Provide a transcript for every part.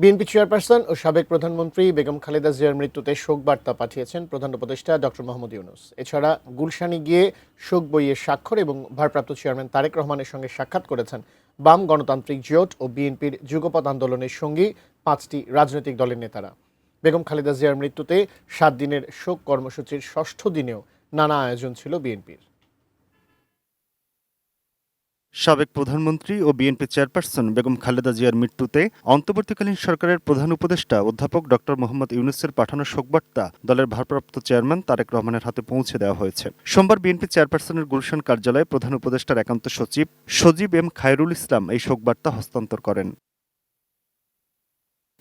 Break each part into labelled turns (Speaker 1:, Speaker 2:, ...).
Speaker 1: BNP chairperson ও সাবেক প্রধানমন্ত্রী বেগম খালেদা জিয়ার মৃত্যুতে শোক বার্তা পাঠিয়েছেন প্রধান উপদেষ্টা ডক্টর মোহাম্মদ ইউনূস। এছাড়া গুলশানে গিয়ে শোক বইয়ে স্বাক্ষর এবং ভারপ্রাপ্ত চেয়ারম্যান তারেক রহমানের সঙ্গে সাক্ষাৎ করেছেন বাম গণতান্ত্রিক জোট ও বিএনপির যুগপৎ আন্দোলনের সঙ্গী 5টি রাজনৈতিক দলের নেতারা। বেগম খালেদা জিয়ার মৃত্যুতে 7 দিনের শোক কর্মসূচির 6ষ্ঠ দিনেও নানা আয়োজন ছিল বিএনপির।
Speaker 2: সাবেক প্রধানমন্ত্রী ও বিএনপি চেয়ারপারসন বেগম খালেদা জিয়ার মৃত্যুতে অন্তর্বর্তীকালীন সরকারের প্রধান উপদেষ্টা অধ্যাপক ডক্টর মোহাম্মদ ইউনূসের পাঠানো শোকবার্তা দলের ভারপ্রাপ্ত চেয়ারম্যান তারেক রহমানের হাতে পৌঁছে দেওয়া হয়েছে। সোমবার বিএনপি চেয়ারপারসনের গুলশান কার্যালয়ে প্রধান উপদেষ্টার একান্ত সচিব সজীব এম খায়রুল ইসলাম এই শোকবার্তা হস্তান্তর করেন।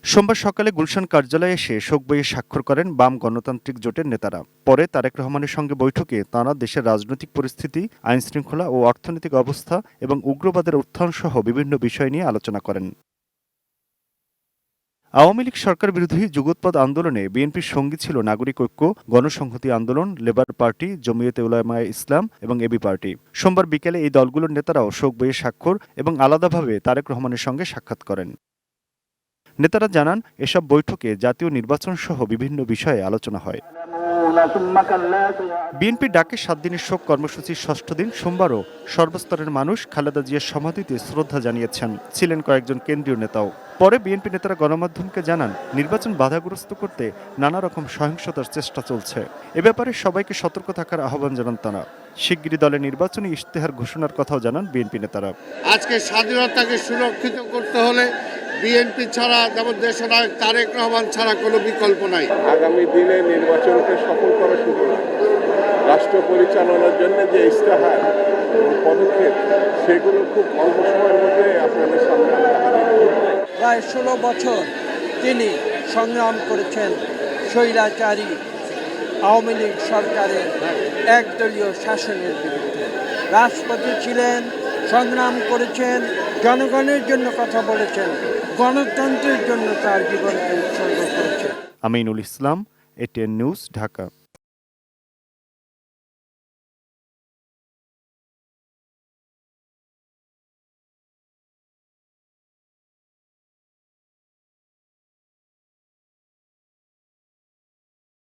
Speaker 2: সোমবার সকালে গুলশান কার্যালয়ে এসে শোক বইয়ে স্বাক্ষর করেন বাম গণতান্ত্রিক জোটের নেতারা। পরে তারেক রহমানের সঙ্গে বৈঠকে তাঁরা দেশের রাজনৈতিক পরিস্থিতি, আইনশৃঙ্খলা ও অর্থনৈতিক অবস্থা এবং উগ্রবাদের উত্থান সহ বিভিন্ন বিষয় নিয়ে আলোচনা করেন। আওয়ামী লীগ সরকার বিরোধী যুগোৎপাদ আন্দোলনে বিএনপির সঙ্গী ছিল নাগরিক ঐক্য, গণসংহতি আন্দোলন, লেবার পার্টি, জমিয়তে উলামায়ে ইসলাম এবং এবি পার্টি। সোমবার বিকেলে এই দলগুলোর নেতারাও শোক বইয়ে স্বাক্ষর এবং আলাদাভাবে তারেক রহমানের সঙ্গে সাক্ষাৎ করেন। নেতারা জানান, এসব বৈঠকে জাতীয় নির্বাচন সহ বিভিন্ন বিষয়ে আলোচনা হয়। বিএনপির ডাকে 7 দিনের শোক কর্মসূচির 6ষ্ঠ দিন সোমবারও সর্বস্তরের মানুষ খালেদা জিয়ার সমাধিতে শ্রদ্ধা জানিয়েছেন। ছিলেন কয়েকজন কেন্দ্রীয় নেতাও। পরে বিএনপি নেতারা গণমাধ্যমকে জানান, নির্বাচন বাধাগ্রস্ত করতে নানা রকম সহিংসতার চেষ্টা চলছে। এ ব্যাপারে সবাইকে সতর্ক থাকার আহ্বান জানান তারা। শিগগিরই দলের নির্বাচনী ইশতেহার ঘোষণার কথাও জানান বিএনপি নেতারা।
Speaker 3: আজকে স্বাধীনতাকে সুরক্ষিত করতে হলে বিএনপি ছাড়া, যেমন দেশনায়ক তারেক রহমান ছাড়া কোনো বিকল্প নাই।
Speaker 4: আগামী দিনে নির্বাচনকে সফল করা শুধু রাষ্ট্র পরিচালনার জন্য যে ইশতেহার এবং পদক্ষেপ, সেগুলো খুব অল্প সময়ের মধ্যে আপনাদের সামনে
Speaker 5: প্রায় 16 বছর তিনি সংগ্রাম করেছেন স্বৈরাচারী আওয়ামী লীগ সরকারের একদলীয় শাসনের বিরুদ্ধে। রাষ্ট্রপতি ছিলেন, সংগ্রাম করেছেন, জনগণের জন্য কথা বলেছেন, গণতন্ত্রের জন্য তার জীবনকে উৎসর্গ করেছেন।
Speaker 2: Aminul Islam, ATN news, Dhaka.